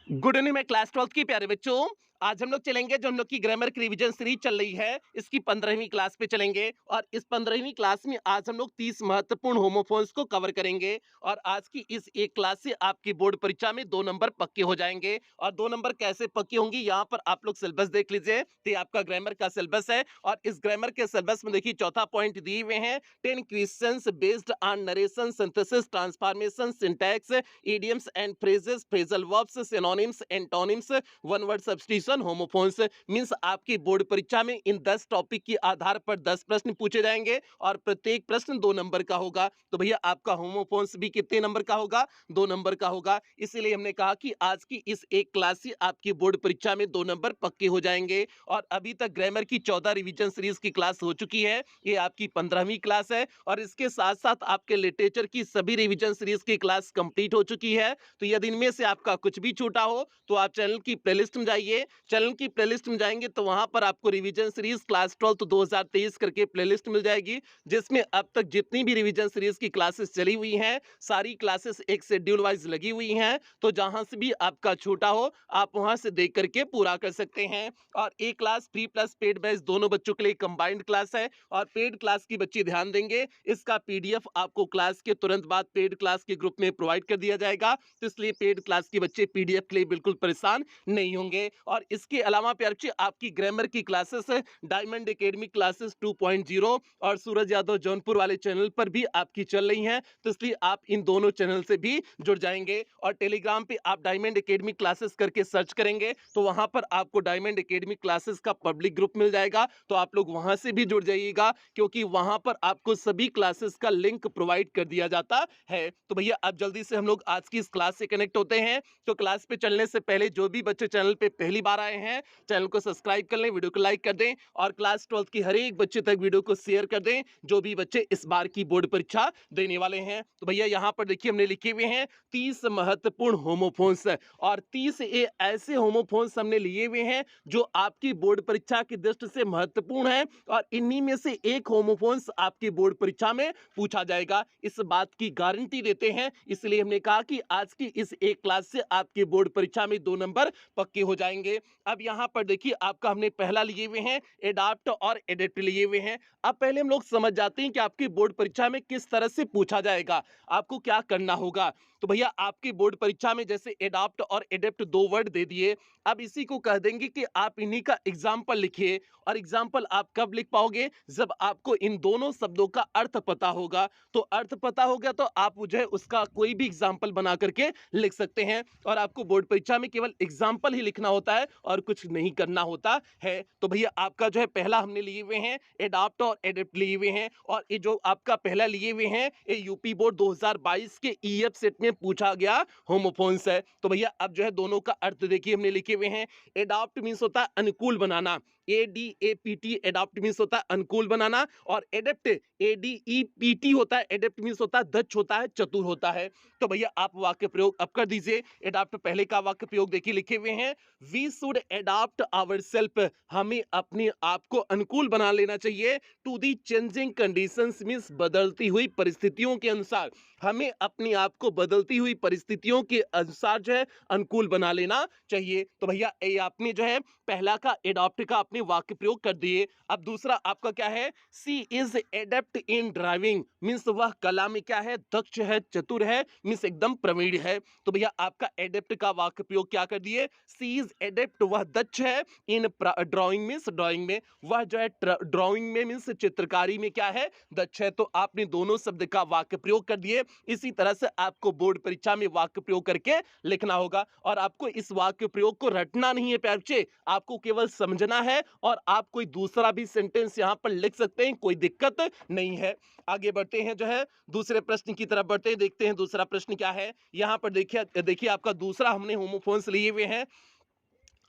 Good evening मैं class 12th की प्यारे बच्चों। आज हम लोग चलेंगे जो हम लोग की ग्रामर की रिवीजन सीरीज चल रही है, इसकी 15वीं क्लास पे चलेंगे। और इस 15वीं क्लास में आज हम लोग 30 महत्वपूर्ण होमोफोन्स को कवर करेंगे। और आज की इस एक क्लास से आपकी बोर्ड परीक्षा में 2 नंबर पक्के हो जाएंगे। और 2 नंबर कैसे पक्के होंगी, यहाँ पर आप लोग सिलेबस देख लीजिए। तो ये आपका ग्रामर का सिलेबस है और इस ग्रामर के सिलेबस में देखिए चौथा पॉइंट दिए हुए हैं 10 questions based on narration synthesis transformation syntax idioms and phrases, phrasal verbs, synonyms, antonyms, one word substitution, homophones। Means आपकी बोर्ड परीक्षा में इन 10 टॉपिक के आधार पर 10 प्रश्न पूछे जाएंगे और प्रत्येक प्रश्न 2 नंबर का होगा। तो भैया आपका होमोफोन्स भी कितने नंबर का होगा? 2 नंबर का होगा। इसीलिए हमने कहा कि आज की इस एक क्लास से आपकी बोर्ड परीक्षा में 2 नंबर पक्के हो जाएंगे। और अभी तक ग्रामर की 14 रिवीजन सीरीज की क्लास हो चुकी है, ये आपकी 15वीं क्लास है। और इसके साथ साथ आपके लिटरेचर की सभी रिवीजन सीरीज की क्लास कंप्लीट हो चुकी है। तो यदि इनमें से आपका कुछ भी छूटा हो तो आप चैनल की प्लेलिस्ट में जाइए। चैनल की प्लेलिस्ट में जाएंगे तो वहां पर आपको रिवीजन सीरीज क्लास 12 2023 करके प्लेलिस्ट मिल जाएगी, जिसमें अब तक जितनी भी रिवीजन सीरीज की क्लासेस चली हुई हैं सारी क्लासेस एक शेड्यूल वाइज लगी हुई हैं। तो जहां से भी आपका छूटा हो आप वहां से देख करके पूरा कर सकते हैं। और एक class free plus paid batch दोनों बच्चों के लिए कंबाइंड क्लास है। और पेड क्लास की बच्चे ध्यान देंगे, इसका पीडीएफ आपको क्लास के तुरंत बाद पेड क्लास के ग्रुप में प्रोवाइड कर दिया जाएगा। तो इसलिए पेड क्लास के बच्चे पीडीएफ के लिए बिल्कुल परेशान नहीं होंगे। और इसके अलावा प्यारे बच्चे आपकी ग्रामर की क्लासेस है डायमंड एकेडमी क्लासेस 2.0 और सूरज यादव जौनपुर वाले चैनल पर भी आपकी चल रही हैं। तो इसलिए आप इन दोनों चैनल से भी जुड़ जाएंगे। और टेलीग्राम पे आप डायमंड एकेडमी क्लासेस करके सर्च करेंगे तो वहां पर आपको डायमंड एकेडमी क्लासेस का पब्लिक ग्रुप मिल जाएगा। तो आप लोग वहां से भी जुड़ जाइएगा, क्योंकि वहां पर आपको सभी क्लासेस का लिंक प्रोवाइड कर दिया जाता है। तो भैया अब जल्दी से हम लोग आज की इस क्लास से कनेक्ट होते हैं। तो क्लास पे चलने से पहले जो भी बच्चे चैनल पे पहली बार आए हैं चैनल को सब्सक्राइब कर लें, वीडियो को लाइक कर दें और क्लास 12 की हर एक बच्चे तक वीडियो को शेयर कर दें जो भी बच्चे इस बार की बोर्ड परीक्षा देने वाले हैं। तो भैया यहाँ पर देखिए हमने लिखे हुए हैं 30 महत्वपूर्ण होमोफोन्स और 30 ऐसे होमोफोन्स हमने लिए हुए हैं जो आपकी बोर्ड परीक्षा की दृष्टि से महत्वपूर्ण है। और इन्हीं में से एक होमोफोन्स आपकी बोर्ड परीक्षा में पूछा जाएगा, इस बात की गारंटी देते हैं। इसलिए हमने कहा कि आज की इस एक क्लास से आपके बोर्ड परीक्षा में 2 नंबर पक्के हो जाएंगे। अब यहां पर देखिए आपका हमने पहला लिए हुए हैं एडाप्ट और एडेप्ट लिए हुए हैं। अब पहले हम लोग समझ जाते हैं कि आपकी बोर्ड परीक्षा में किस तरह से पूछा जाएगा, आपको क्या करना होगा। तो भैया आपकी बोर्ड परीक्षा में जैसे एडाप्ट और एडेप्ट 2 वर्ड दे दिए, अब इसी को कह देंगे कि आप इन्हीं का एग्जाम्पल लिखिए। और एग्जाम्पल आप कब लिख पाओगे, जब आपको इन दोनों शब्दों का अर्थ पता होगा। तो अर्थ पता हो गया तो आप मुझे उसका कोई भी एग्जाम्पल बना करके लिख सकते हैं। और आपको बोर्ड परीक्षा में केवल एग्जाम्पल ही लिखना होता है और कुछ नहीं करना होता है। तो भैया आपका जो है पहला हमने लिए हुए हैं एडाप्ट और एडेप्ट लिए हुए हैं। और ये जो आपका पहला लिए हुए हैं ये यूपी बोर्ड 2022 के ईएफ सेट में पूछा गया होमोफोन्स है। तो भैया अब जो है दोनों का अर्थ देखिए हमने लिखे हुए हैं। एडाप्ट मीन्स होता है अनुकूल बनाना, ADAPT एडाप्ट मीन्स होता है अनुकूल बनाना। और एडेप्ट ADEPT होता है, एडेप्ट मीन्स होता है दक्ष होता है, चतुर होता है। तो भैया आप वाक्य प्रयोग अब कर दीजिए। एडाप्ट पहले का वाक्य प्रयोग देखिए लिखे हुए हैं, we should adapt our self, हमें अपने आप को अनुकूल बना लेना चाहिए। To the changing conditions means बदलती हुई परिस्थितियों के अनुसार, हमें अपने आप को बदलती हुई परिस्थितियों के अनुसार जो है अनुकूल बना लेना चाहिए। तो भैया ये आपने जो है पहला का एडॉप्ट का आपने वाक्य प्रयोग कर दिए। अब दूसरा आपका क्या है, she is adept in driving means वह कला में क्या है, दक्ष है, चतुर है, मीन्स एकदम प्रवीण है। तो भैया आपका एडेप्ट का वाक्य प्रयोग क्या कर दिए, सी इज एडेप्ट वह दक्ष है, इन ड्राइंग मीन्स ड्राइंग में, वह जो है ड्राइंग में मीन्स चित्रकारी में क्या है, दक्ष है। तो आपने दोनों शब्द का वाक्य प्रयोग कर दिए। इसी तरह से आपको बोर्ड परीक्षा में वाक्य प्रयोग करके लिखना होगा। और आपको इस वाक्य प्रयोग को रटना नहीं है प्यारे बच्चे, आपको केवल समझना है। और आप कोई दूसरा भी सेंटेंस यहां पर लिख सकते हैं, कोई दिक्कत नहीं है। आगे बढ़ते हैं जो है दूसरे प्रश्न की तरफ बढ़ते हैं, देखते हैं दूसरा प्रश्न क्या है। यहां पर देखिए देखिए आपका दूसरा हमने होमोफोन्स लिए हुए हैं।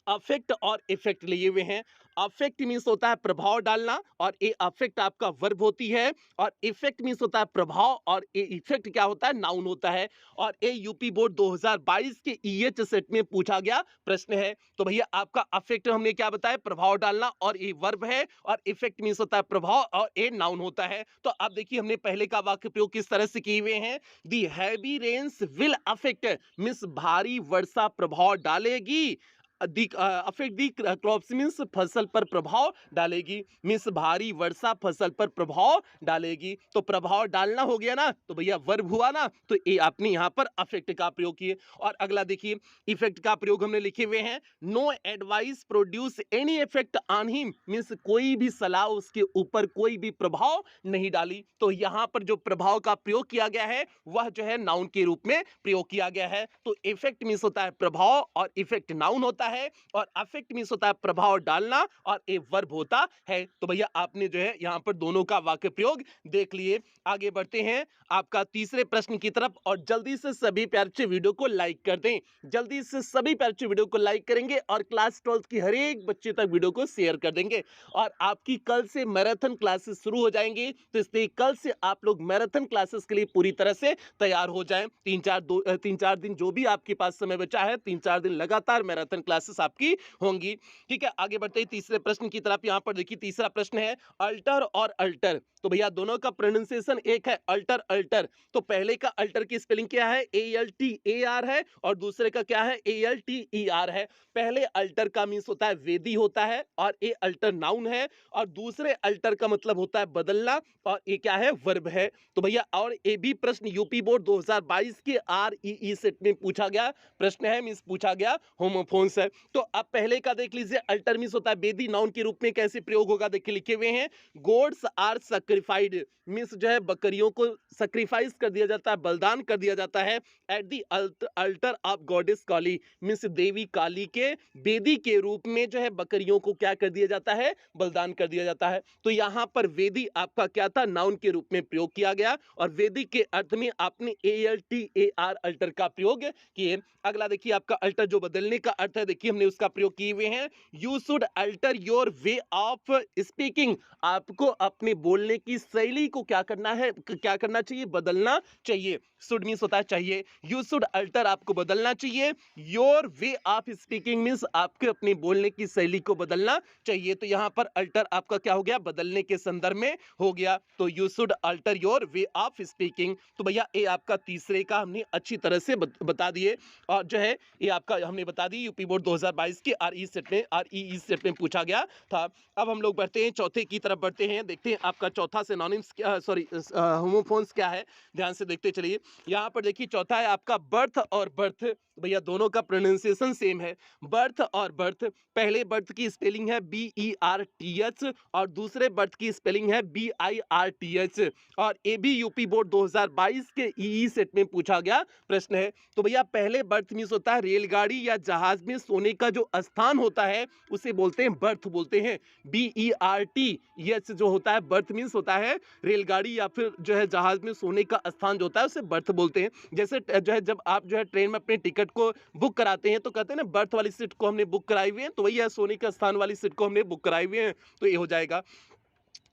अफेक्ट और इफेक्ट लिए हुए हैं। अफेक्ट मीन्स होता है प्रभाव डालना और ए अफेक्ट आपका वर्ब होती है, और इफेक्ट मीन्स होता है प्रभाव, और ए इफेक्ट क्या होता है, नाउन होता है। और ए यूपी बोर्ड 2022 के ईएच सेट में पूछा गया प्रश्न है। तो भैया आपका अफेक्ट हमने क्या बताया, प्रभाव डालना, और ए वर्ब है, और इफेक्ट मीन्स होता है प्रभाव, और ए नाउन होता है। तो अब देखिए हमने पहले का वाक्य प्रयोग किस तरह से किए हुए हैं। The heavy rains will affect means भारी वर्षा प्रभाव डालेगी। अफेक्ट दी क्रॉप्स मीन्स फसल पर प्रभाव डालेगी, मीन्स भारी वर्षा फसल पर प्रभाव डालेगी। तो प्रभाव डालना हो गया ना, तो भैया वर्ब हुआ ना, तो ये आपने यहाँ पर अफेक्ट का प्रयोग किए। और अगला देखिए इफेक्ट का प्रयोग हमने लिखे हुए हैं। No advice produce any effect on him means कोई भी सलाह उसके ऊपर कोई भी प्रभाव नहीं डाली। तो यहाँ पर जो प्रभाव का प्रयोग किया गया है वह जो है नाउन के रूप में प्रयोग किया गया है। तो इफेक्ट मीन्स होता है प्रभाव और इफेक्ट नाउन होता है, और अफेक्ट मीन्स होता है प्रभाव डालना, और ए वर्ब होता है। तो भैया आपने जो है यहाँ पर दोनों का वाक्य प्रयोग देख लिए। आगे बढ़ते हैं आपका तीसरे प्रश्न की तरफ, और जल्दी से सभी प्यारे बच्चे वीडियो को लाइक कर दें। जल्दी से सभी प्यारे बच्चे वीडियो को लाइक करेंगे और क्लास 12 की हर एक बच्चे तक वीडियो को शेयर कर देंगे। और आपकी कल से मैराथन क्लासेस शुरू हो जाएंगी, तो इसलिए कल से आप लोग मैराथन क्लासेस के लिए पूरी तरह से तैयार हो जाएं। 3-4 दिन जो भी आपके पास समय बचा है, 3-4 दिन लगातार मैराथन क्लासेस आपकी होंगी। ठीक है, आगे बढ़ते हैं तीसरे प्रश्न की तरफ। यहाँ पर देखिए तीसरा प्रश्न है अल्टर और अल्टर। तो भैया दोनों का प्रोनाउंसिएशन एक है, अल्टर अल्टर। तो पहले का अल्टर की स्पेलिंग क्या है, ALTAR है, और दूसरे का क्या है, ALTER है। पहले अल्टर का मीन्स होता है वेदी होता है, और ए अल्टर नाउन है, और दूसरे अल्टर का मतलब होता है बदलना, और ये क्या है, वर्ब है। तो भैया और ये भी प्रश्न यूपी बोर्ड 2022 के REE सेट में पूछा गया प्रश्न है, मीन्स पूछा गया होमोफोन्स है। तो अब पहले का देख लीजिए, अल्टर मीन्स होता है वेदी, नाउन के रूप में कैसे प्रयोग होगा देखिए लिखे हुए हैं। गोड्स आर सैक्रिफाइड मीन्स जो है बकरियों को सैक्रिफाइस कर दिया जाता है, बलिदान कर दिया जाता है। At the altar of goddess Kali means देवी काली के वेदी के रूप में जो है बकरियों को क्या कर दिया जाता है, बलिदान कर दिया जाता है। तो यहाँ पर वेदी आपका क्या था, नाउन के रूप में प्रयोग किया गया, और वेदी के अर्थ में आपने ALTAR अल्टर का प्रयोग किए। अगला देखिए आपका अल्टर जो बदलने का अर्थ है, देखिए हमने उसका प्रयोग किए हुए हैं। You should alter your way of speaking, आपको अपने बोलने की शैली को क्या करना है, क्या करना चाहिए, बदलना चाहिए। शुड मीन्स होता है चाहिए, यू शुड अल्टर आपको बदलना चाहिए, your way of speaking means आपके अपने बोलने की शैली को बदलना चाहिए। तो यहाँ पर अल्टर आपका क्या हो गया, बदलने के संदर्भ में हो गया। तो you should alter your way of speaking. तो भैया ये आपका तीसरे का हमने अच्छी तरह से बता दिए, और जो है ये आपका हमने बता दी यूपी बोर्ड 2022 के REE सेट में पूछा गया था। अब हम लोग बढ़ते हैं चौथे की तरफ बढ़ते हैं, देखते हैं आपका चौथा सिनोनिम्स होमोफोन्स क्या है, ध्यान से देखते चलिए। यहाँ पर देखिए चौथा है आपका बर्थ और बर्थ। भैया दोनों का प्रोनाउंसिएशन सेम है, बर्थ और बर्थ। पहले बर्थ की स्पेलिंग है BERTH, और दूसरे बर्थ की स्पेलिंग है BIRTH, और ये भी यूपी बोर्ड 2022 के EE सेट में पूछा गया प्रश्न है। तो भैया पहले बर्थ मीन्स होता है रेलगाड़ी या जहाज में सोने का जो स्थान होता है उसे बोलते हैं बर्थ बोलते हैं। BERTH जो होता है बर्थ मीन्स होता है रेलगाड़ी या फिर जो है जहाज में सोने का स्थान जो होता है उसे बर्थ बोलते हैं। जैसे जो है जब आप जो है ट्रेन में अपने टिकट को बुक कराते हैं तो कहते हैं ना बर्थ वाली सीट को हमने बुक कराई हुई है, तो वही है सोने का स्थान वाली सीट को हमने बुक कराई हुई है, तो ये हो जाएगा।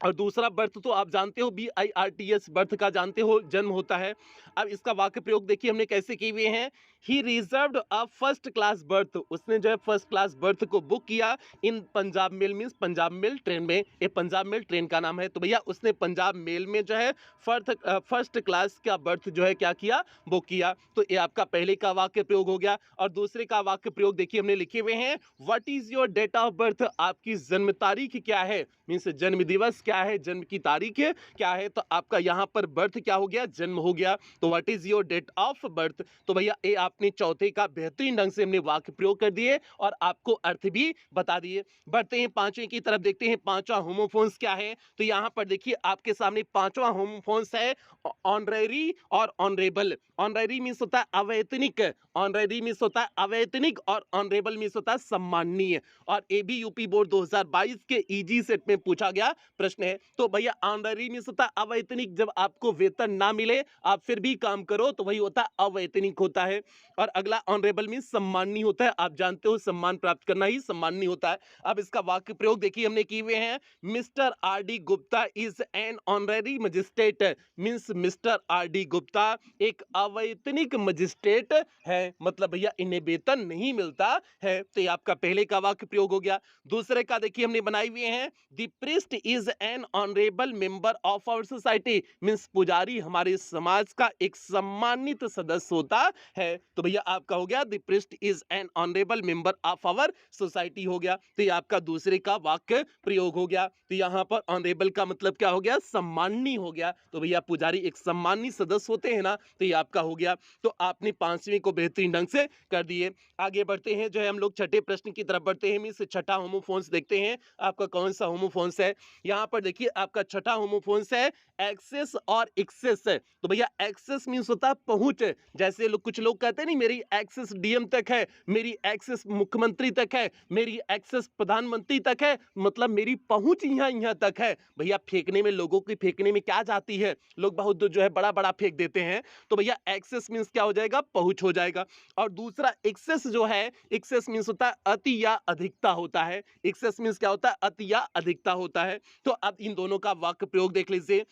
और दूसरा बर्थ तो आप जानते हो BIRTH बर्थ का जानते हो, जन्म होता है। अब इसका वाक्य प्रयोग देखिए हमने कैसे किए हुए हैं। He reserved a first class berth, उसने जो है फर्स्ट क्लास बर्थ को बुक किया in Punjab mail means Punjab mail train में, ये पंजाब मेल ट्रेन का नाम है। तो भैया उसने पंजाब मेल में जो है फर्स्ट क्लास का बर्थ जो है क्या किया, बुक किया। तो ये आपका पहले का वाक्य प्रयोग हो गया। और दूसरे का वाक्य प्रयोग देखिए हमने लिखे हुए हैं। What is your date of birth, आपकी जन्म तारीख क्या है, मीन्स जन्म दिवस क्या है, जन्म की तारीख है क्या है। तो आपका यहाँ पर बर्थ क्या हो गया, जन्म हो गया। तो what is your date of birth. तो भैया ये आपने चौथे का बेहतरीन ढंग से हमने वाक्य प्रयोग कर दिए और आपको अर्थ भी बता दिए। बढ़ते हैं पांचवें की तरफ, देखते हैं पांचवा होमोफोन्स क्या है। तो यहाँ पर देखिए आपके सामने पांचवा होमोफोन्स है ऑनरेरी और ऑनरेबल। ऑनरेरी मीन्स होता है अवैतनिक, ऑनरेरी मीन्स होता है अवैतनिक, और ऑनरेबल मीन्स होता है सम्माननीय। और ये भी यूपी बोर्ड 2022 के EG सेट में पूछा गया प्रश्न है। तो भैया ऑनरेरी मीन्स होता है अवैतनिक, जब आपको वेतन ना मिले आप फिर भी काम करो तो वही होता है अवैतनिक होता है। और अगला ऑनरेबल मीन सम्माननीय होता है। आप जानते हो सम्मान प्राप्त करना ही सम्माननीय होता है। अब इसका वाक्य प्रयोग देखिए हमने किए हुए हैं। Mister R D Gupta is an honorary magistrate, means mister R D Gupta एक अवैतनिक मजिस्ट्रेट है, मतलब भैया इन्हें वेतन नहीं मिलता है। तो ये आपका पहले का वाक्य प्रयोग हो गया। दूसरे का देखिए हमने बनाए हुए हैं। The priest is an honourable member of our society, means पुजारी हमारे समाज का एक सम्मानित सदस्य होता है। तो भैया आपका हो गया the priest is an honourable member of our society हो गया। तो ये आपका दूसरे का वाक्य प्रयोग हो गया। तो यहाँ पर ऑनरेबल का मतलब क्या हो गया? सम्माननीय हो गया। तो भैया पुजारी एक सम्माननीय सदस्य होते हैं ना, तो ये आपका हो गया। तो आपने पांचवें को बेहतरीन ढंग से कर दिए। आगे बढ़ते हैं, जो है हम लोग छठे प्रश्न की तरफ बढ़ते हैं। मीन्स छठा होमोफोन्स देखते हैं आपका कौन सा होमोफोन्स है। यहाँ पर देखिए आपका छठा होमोफोन्स है एक्सेस और एक्सेस। तो भैया एक्सेस मीन्स होता है पहुंच। जैसे कुछ लोग कहते हैं नहीं मेरी एक्सेस डीएम तक है, मेरी एक्सेस मुख्यमंत्री तक है, मेरी एक्सेस प्रधानमंत्री तक है, मतलब मेरी पहुंच यहाँ तक है। भैया फेंकने में, लोगों की फेंकने में क्या जाती है, लोग बहुत जो है बड़ा बड़ा फेंक देते हैं। तो भैया एक्सेस मीन्स क्या हो जाएगा? पहुंच हो जाएगा। और दूसरा एक्सेस जो है, एक्सेस मीन्स होता है अति या अधिकता होता है। एक्सेस मीन्स क्या होता है? अति या अधिकता होता है। तो अब इन दोनों का वाक्य प्रयोग देख लीजिए।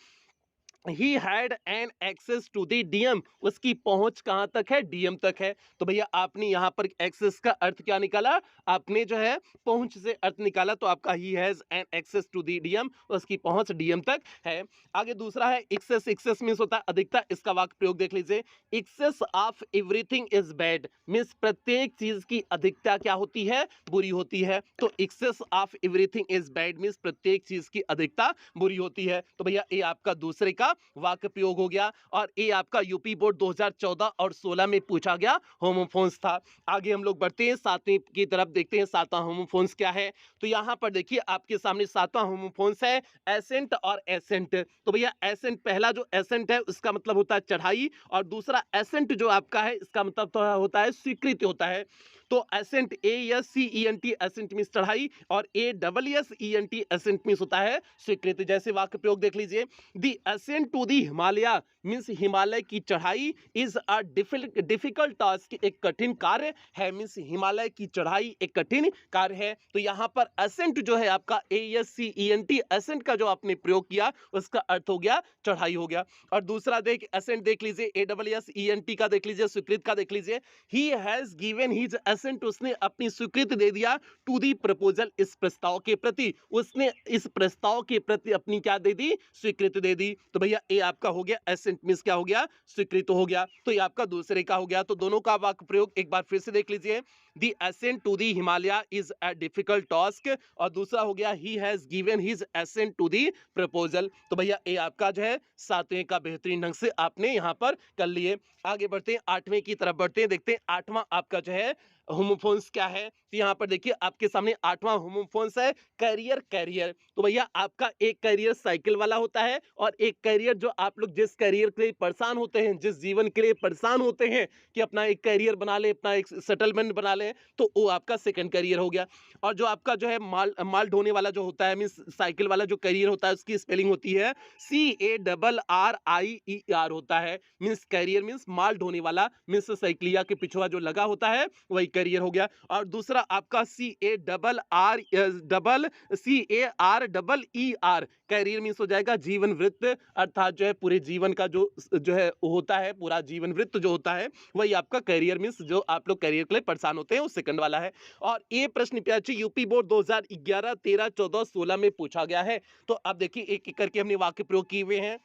He had an access to the DM, उसकी पहुंच कहां तक है? डीएम तक है। तो भैया आपने यहां पर एक्सेस का अर्थ क्या निकाला? आपने जो है पहुंच से अर्थ निकाला। तो आपका he has an access to the DM, उसकी पहुंच डीएम तक है। आगे दूसरा है एक्सेस। एक्सेस मीन्स होता है अधिकता। इसका वाक्य प्रयोग देख लीजिए। Excess of everything is bad, means प्रत्येक चीज की अधिकता क्या होती है? बुरी होती है। तो excess of everything is bad means प्रत्येक चीज की अधिकता बुरी होती है। तो भैया ये आपका दूसरे का वाक्य प्रयोग हो गया। और ये आपका यूपी बोर्ड 2014 और 16 में पूछा गया होमोफोन्स था। आगे हम लोग बढ़ते हैं, सातवीं की तरफ देखते हैं सातवां होमोफोन्स क्या है। तो यहां पर देखिए आपके सामने सातवां होमोफोन्स है एसेंट और एसेंट। तो भैया एसेंट, पहला जो एसेंट है उसका मतलब होता है चढ़ाई, और दूसरा एसेंट जो आपका है इसका मतलब तो होता है स्वीकृति होता है। तो एसेंट ASCENT एसेंट मींस चढ़ाई, और ASSENT एसेंट मींस होता है स्वीकृति। जैसे वाक्य प्रयोग देख लीजिए। The ascent to the Himalaya means Himalaya की चढ़ाई इज अ डिफिकल्ट टास्क, एक कठिन कार्य है। मींस हिमालय की चढ़ाई एक कठिन कार्य है। तो यहाँ पर असेंट जो है आपका ASCENT एसेंट का जो आपने प्रयोग किया उसका अर्थ हो गया चढ़ाई हो गया। और दूसरा असेंट देख लीजिए, ASSENT का देख लीजिए, स्वीकृत का देख लीजिए। He has given his assent, उसने अपनी स्वीकृति दे दिया टू दी प्रपोजल, इस प्रस्ताव के प्रति, उसने इस प्रस्ताव के प्रति अपनी क्या दे दी? स्वीकृति दे दी। तो भैया ये आपका हो गया एसेंट मींस क्या हो गया? स्वीकृत हो गया। तो ये आपका दूसरे का हो गया। तो दोनों का वाक्य प्रयोग एक बार फिर से देख लीजिए। The ascent to the Himalaya is a difficult task, और दूसरा हो गया he has given his assent to the proposal. तो भैया ये आपका जो है सातवें का बेहतरीन ढंग से आपने यहां पर कर लिए। आगे बढ़ते हैं, आठवें की तरफ बढ़ते हैं, देखते हैं आठवां आपका जो है होमोफोन्स क्या है। तो यहाँ पर देखिए आपके सामने आठवां होमोफोन्स है कैरियर। कैरियर, तो भैया आपका एक कैरियर साइकिल वाला होता है, और एक कैरियर जो आप लोग जिस कैरियर के लिए परेशान होते हैं, जिस जीवन के लिए परेशान होते हैं कि अपना एक कैरियर बना ले, अपना एक सेटलमेंट बना ले, तो वो आपका सेकंड कैरियर हो गया। और जो आपका जो है माल ढोने वाला जो होता है मीन्स साइकिल वाला जो कैरियर होता है उसकी स्पेलिंग होती है CARRIER होता है। मीन्स कैरियर मीन्स माल ढोने वाला, मीन्स साइकिलिया के पिछुआ जो लगा होता है वही कैरियर हो गया। और दूसरा आपका CARER कैरियर मीन्स हो जाएगा जीवन वृत्त, अर्थात जो है पूरे जीवन का जो है होता है, पूरा जीवन वृत्त जो होता है वही आपका कैरियर मीन्स, जो आप लोग कैरियर के लिए परेशान होते हैं वो सेकंड वाला है। और ये प्रश्न यूपी बोर्ड 2011, 13, 14, 16 में पूछा गया है। तो अब देखिए एक एक करके हमने वाक्य प्रयोग किए हुए हैं।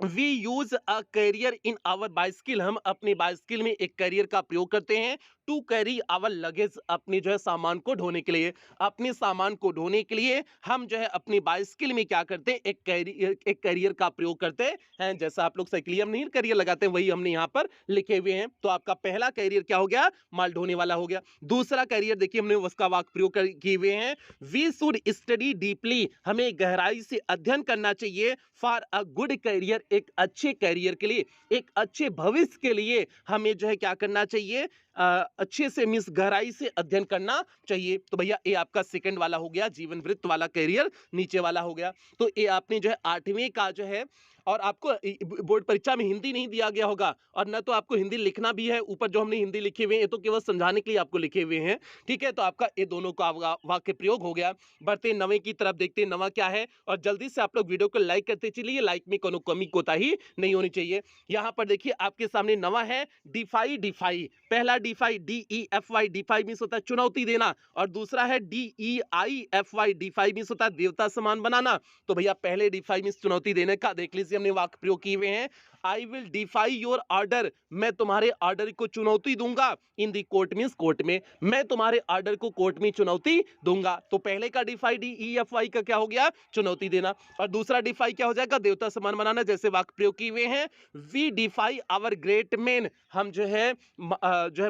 We use a carrier in our bicycle, हम अपनी बाइसिकल में एक कैरियर का प्रयोग करते हैं टू कैरी आवर लगेज, अपने जो है सामान को ढोने के लिए। अपने सामान को ढोने के लिए हम जो है अपनी बाइसिकल में क्या करते हैं? एक कैरियर का प्रयोग करते हैं। जैसा आप लोग साइकिलिया में नहीं कैरियर लगाते हैं, वही हमने यहाँ पर लिखे हुए हैं। तो आपका पहला कैरियर क्या हो गया? माल ढोने वाला हो गया। दूसरा कैरियर देखिए हमने उसका वाक्य प्रयोग किए हुए हैं। वी शुड स्टडी डीपली, हमें गहराई से अध्ययन करना चाहिए फॉर अ गुड कैरियर, एक अच्छे कैरियर के लिए, एक अच्छे भविष्य के लिए हमें जो है क्या करना चाहिए? अच्छे से मीन्स गहराई से अध्ययन करना चाहिए। तो भैया ए आपका सेकंड वाला हो गया, जीवन वृत्त वाला कैरियर नीचे वाला हो गया। तो ए आपने जो है 8वीं का जो है, और आपको बोर्ड परीक्षा में हिंदी नहीं दिया गया होगा और न तो आपको हिंदी लिखना भी है। ऊपर जो हमने हिंदी लिखे हुए हैं ये तो केवल समझाने के लिए आपको लिखे हुए हैं, ठीक है। तो आपका ये दोनों का वाक्य प्रयोग हो गया। बढ़ते 9वें की तरफ, देखते हैं 9वां क्या है, और जल्दी से आप लोग वीडियो को लाइक करते चलिए, लाइक में कोनो कमी कोताही नहीं होनी चाहिए। यहाँ पर देखिए आपके सामने 9वां है डिफाई। डिफाई, पहला डिफाई DEFY, डिफाई मीन्स होता है चुनौती देना, और दूसरा है DEIFY, डिफाई मीन्स होता है देवता समान बनाना। तो भैया पहले डिफाई मीन्स चुनौती देने का, देख लीजिए हमने वाक्य प्रयोग किए हुए हैं। I will defy your order, मैं तुम्हारे ऑर्डर को चुनौती दूंगा। In the court means court में, मैं तुम्हारे ऑर्डर को कोर्ट में चुनौती दूंगा। तो पहले का डिफाई DEFY का क्या हो गया, चुनौती देना, और दूसरा डिफाई क्या हो जाएगा, देवता समान बनाना, जैसे वाक्य प्रयोग किए हुए हैं। We defy our great man, हम जो है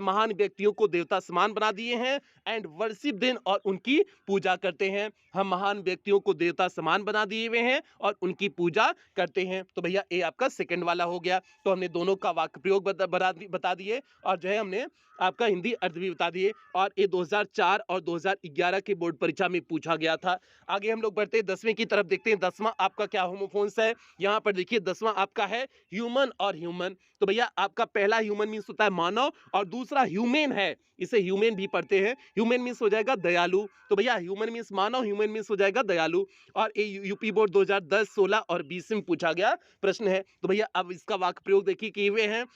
महान व्यक्तियों को देवता समान बना दिए हैं। एंड वर्शिप देन, और उनकी पूजा करते हैं। हम महान व्यक्तियों को देवता समान बना दिए हुए हैं और उनकी पूजा करते हैं। तो भैया ए आपका सेकंड वाला हो गया। तो हमने दोनों का वाक्य प्रयोग बता दिए, और जो है हमने आपका हिंदी अर्थ भी बता दिए, और ये 2004 और 2011 के बोर्ड परीक्षा में पूछा गया था। आगे हम लोग बढ़ते हैं 10वें की तरफ, देखते हैं 10वां आपका क्या होमोफोन्स है। यहाँ पर देखिए 10वां आपका है ह्यूमन और ह्यूमन। तो भैया आपका पहला ह्यूमन मीन्स होता है मानव, और दूसरा ह्यूमन है, इसे ह्यूमन भी पढ़ते हैं। ह्यूमन मीन्स हो जाएगा दयालु। तो भैया ह्यूमन मीन्स मानव, ह्यूमन मीन्स हो जाएगा दयालु। और ये यूपी बोर्ड 2010, 16 और 20 में पूछा गया प्रश्न है। तो भैया अब इसका वाक्य प्रयोग देखिए किए हुए हैं।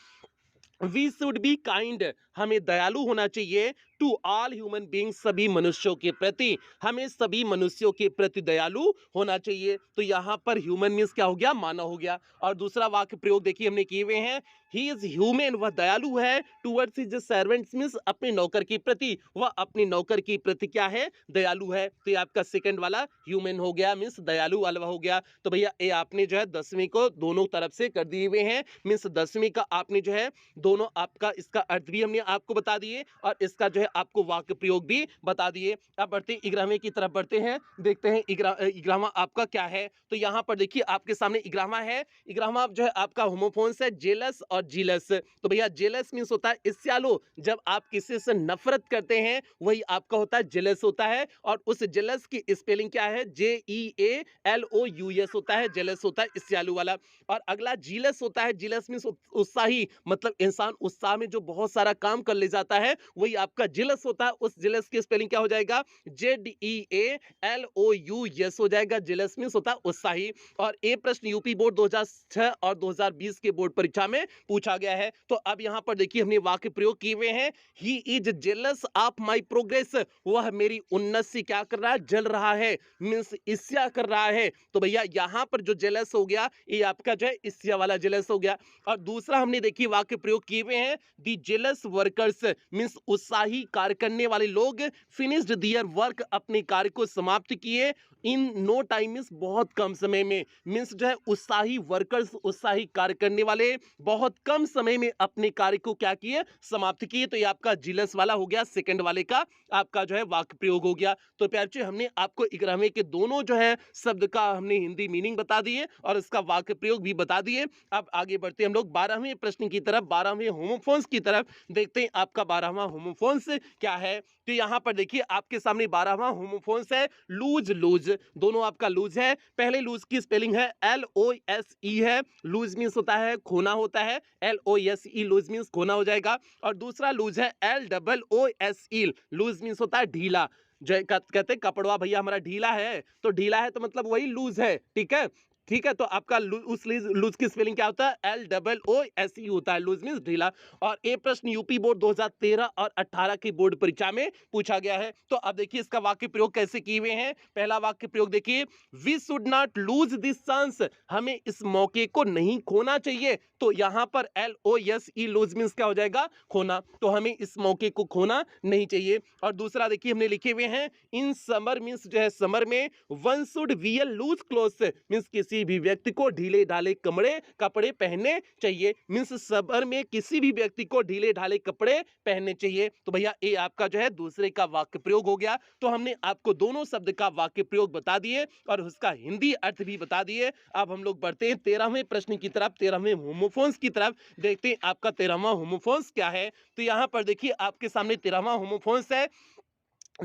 वी शुड बी काइंड, हमें दयालु होना चाहिए। टू ऑल ह्यूमन बींग्स, सभी मनुष्यों के प्रति, हमें सभी मनुष्यों के प्रति दयालु होना चाहिए। तो यहाँ पर ह्यूमन मीन्स क्या हो गया, मानव हो गया। और दूसरा वाक्य प्रयोग देखिए हमने किए हुए हैं। ही इज ह्यूमन, वह दयालु है। टूवर्ड्स हिज सर्वेंट्स मीन्स अपने नौकर के प्रति, वह अपने नौकर की प्रति क्या है, दयालु है। तो ये आपका सेकंड वाला ह्यूमन हो गया, मीन्स दयालु वाला हो गया। तो भैया ये आपने जो है 10वीं को दोनों तरफ से कर दिए हुए हैं, मीन्स 10वीं का आपने जो है दोनों आपका इसका अर्थ भी हमने आपको बता दिए, और इसका जो है आपको वाक्य प्रयोग भी बता दिए। अब बढ़ते 11वें की तरफ बढ़ते हैं, देखते हैं 11वां आपका क्या है। तो यहाँ पर देखिए आपके सामने 11वां है। 11वां जो है आपका होमोफोन्स है जेलस और जीलस। तो भैया जेलस मीन्स होता है ईर्ष्यालु, जब आप किसी से नफरत करते हैं वही आपका होता है जेलस होता है। और उस जेलस की स्पेलिंग क्या है, JEALOUS होता है, जेलस होता है ईर्ष्यालु वाला। और अगला जीलस होता है, जीलस मीन्स उत्साही, मतलब इंसान उत्साह में जो बहुत सारा काम कर ले जाता है वही आपका जेलस होता है। उस जेलस की स्पेलिंग क्या हो जाएगा, JEALOUS हो जाएगा, जेलस मीन्स होता है उत्साही। और ये प्रश्न यूपी बोर्ड 2006 और 2020 के बोर्ड परीक्षा में पूछा गया है। तो अब यहाँ पर देखिए हमने वाक्य प्रयोग किए हुए हैं। He is jealous of my progress, वह मेरी उन्नति से क्या कर रहा है, जल रहा है, मीन्स ईर्ष्या कर रहा है। तो भैया यहाँ पर जो जेलस हो गया ये आपका जो है ईर्ष्या वाला जेलस हो गया। और दूसरा हमने देखिए वाक्य प्रयोग किए हुए हैं। दी जेलस वर्कर्स मीन्स उत्साही कार्य करने वाले लोग, फिनिश्ड दियर वर्क, अपने कार्य को समाप्त किए, इन नो टाइम मीन्स बहुत कम समय में, मीन्स जो है उत्साही वर्कर्स, उत्साही कार्य करने वाले बहुत कम समय में अपने कार्य को क्या किए, समाप्त किए। तो ये आपका जेलस वाला हो गया, सेकंड वाले का आपका जो है वाक्य प्रयोग हो गया। तो प्यारे बच्चों हमने आपको 11वें के दोनों जो है शब्द का हमने हिंदी मीनिंग बता दिए और इसका वाक्य प्रयोग भी बता दिए। अब आगे बढ़ते हम लोग 12वें प्रश्न की तरफ, 12वें होमोफोन्स की तरफ, देखते हैं आपका 12वां होमोफोन्स क्या है। तो यहाँ पर देखिए आपके सामने 12वां होमोफोन्स है लूज। लूज दोनों आपका लूज है। पहले लूज की स्पेलिंग है LOSE है, लूज मीन्स होता है खोना होता है, LOSE लूज मीन्स खोना हो जाएगा। और दूसरा लूज है LOOSE, लूज मीन्स होता है ढीला। जो कहते हैं कपड़वा भैया हमारा ढीला है, तो ढीला है तो मतलब वही लूज है, ठीक है। ठीक है, तो आपका उस लूज की स्पेलिंग क्या होता है, LOOSE होता है, लूज मीन्स ढीला। और ये प्रश्न यूपी बोर्ड 2013 और 18 की बोर्ड परीक्षा में पूछा गया है। तो अब देखिए इसका वाक्य प्रयोग कैसे किए हुए हैं। पहला वाक्य प्रयोग देखिए, we should not lose this chance, हमें इस मौके को नहीं खोना चाहिए। तो यहाँ पर LOSE लूज मीन्स क्या हो जाएगा, खोना, तो हमें इस मौके को खोना नहीं चाहिए। और दूसरा देखिए हमने लिखे हुए हैं, इन समर मीन्स जो है समर में, one should wear loose clothes means किसी किसी भी व्यक्ति को ढीले ढाले कपड़े पहनने चाहिए। मीन्स समर में किसी भी व्यक्ति को ढीले ढाले कपड़े पहनने चाहिए। तो भैया ये आपका जो है दूसरे का वाक्य प्रयोग हो गया। तो हमने आपको दोनों शब्द का वाक्य प्रयोग बता दिए और उसका हिंदी अर्थ भी बता दिए। अब हम लोग बढ़ते हैं 13वें प्रश्न की तरफ, 13वें होमोफोन्स की तरफ। देखते हैं आपका 13वां होमोफोन्स क्या है। तो यहाँ पर देखिए आपके सामने 13वां होमोफोन्स है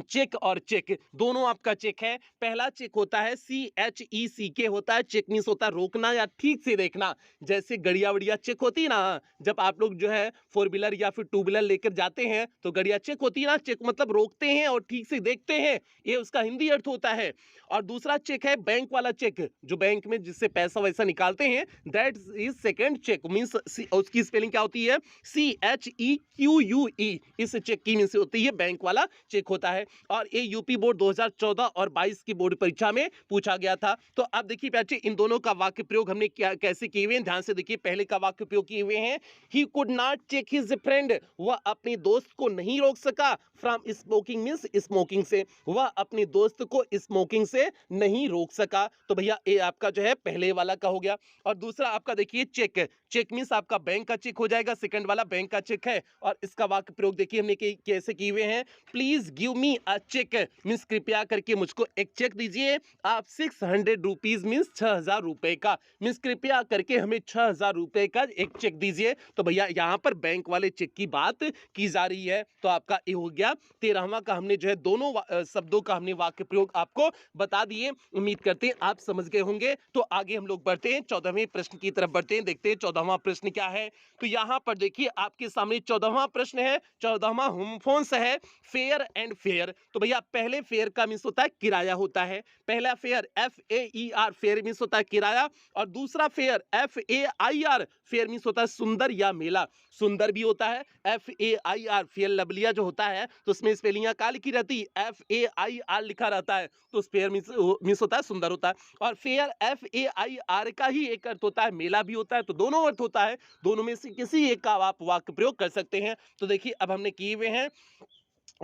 चेक और चेक, दोनों आपका चेक है। पहला चेक होता है CHECK होता है, चेक मीन्स होता है रोकना या ठीक से देखना। जैसे गड़िया वड़िया चेक होती है ना, जब आप लोग जो है 4 व्हीलर या फिर 2 व्हीलर लेकर जाते हैं तो गड़िया चेक होती है ना, चेक मतलब रोकते हैं और ठीक से देखते हैं, ये उसका हिंदी अर्थ होता है। और दूसरा चेक है बैंक वाला चेक, जो बैंक में जिससे पैसा वैसा निकालते हैं, that is second cheque. Means उसकी स्पेलिंग क्या होती है, CHEQUE, इस चेक की मीन्स होती है बैंक वाला चेक होता है। और ये यूपी बोर्ड 2014 और 22 की बोर्ड परीक्षा में पूछा गया था। तो अब देखिए बच्चे इन दोनों का वाक्य प्रयोग हमने क्या कैसे किए हुए हैं, ध्यान से देखिए। पहले का वाक्य प्रयोग किए हुए हैं, he could not check his friend, वह अपने दोस्त को नहीं रोक सका फ्रॉम स्मोकिंग, मीन्स स्मोकिंग से, वह अपने दोस्त को स्मोकिंग से नहीं रोक सका। तो भैया ये आपका जो है पहले वाला का हो गया। और दूसरा आपका देखिए चेक, चेक मीन्स आपका बैंक का चेक हो जाएगा, सेकंड वाला बैंक का चेक है। और इसका वाक्य प्रयोग देखिए हमने कैसे किए हुए हैं, please give me a cheque, means कृपया करके मुझको एक चेक दीजिए आप 600 रुपीज, मीन्स 6000 रुपए का, मीन्स कृपया करके हमें 6000 रुपए का एक चेक दीजिए। तो भैया यहाँ पर बैंक वाले चेक की बात की जा रही है। तो आपका ये हो गया 13वां का, हमने जो है दोनों शब्दों का हमने वाक्य प्रयोग आपको बता दिए। उम्मीद करते हैं आप समझ गए होंगे। तो आगे हम लोग बढ़ते हैं 14वें प्रश्न की तरफ बढ़ते हैं, देखते हैं 14वां प्रश्न क्या है। तो यहाँ पर देखिए आपके सामने 14वां प्रश्न है, 14वां होमोफोन्स है फेयर एंड फेयर। तो भैया पहले फेयर का मीन्स होता है किराया होता है, पहला फेयर FAER फेयर मीन्स होता है किराया, और दूसरा फेयर FAIR फेयर मीन्स होता है सुंदर या मेला। सुंदर भी होता है FAIR, फेयर लवलिया जो होता है तो उसमें स्पेलिंग क्या लिखी रहती है, FAIR लिखा रहता है, तो फेयर मीन्स होता है सुंदर होता है। और फेयर FAIR का ही एक अर्थ होता है मेला भी होता है, तो दोनों अर्थ होता है, दोनों में से किसी एक का आप वाक्य प्रयोग कर सकते हैं। तो देखिए अब हमने किए हुए हैं,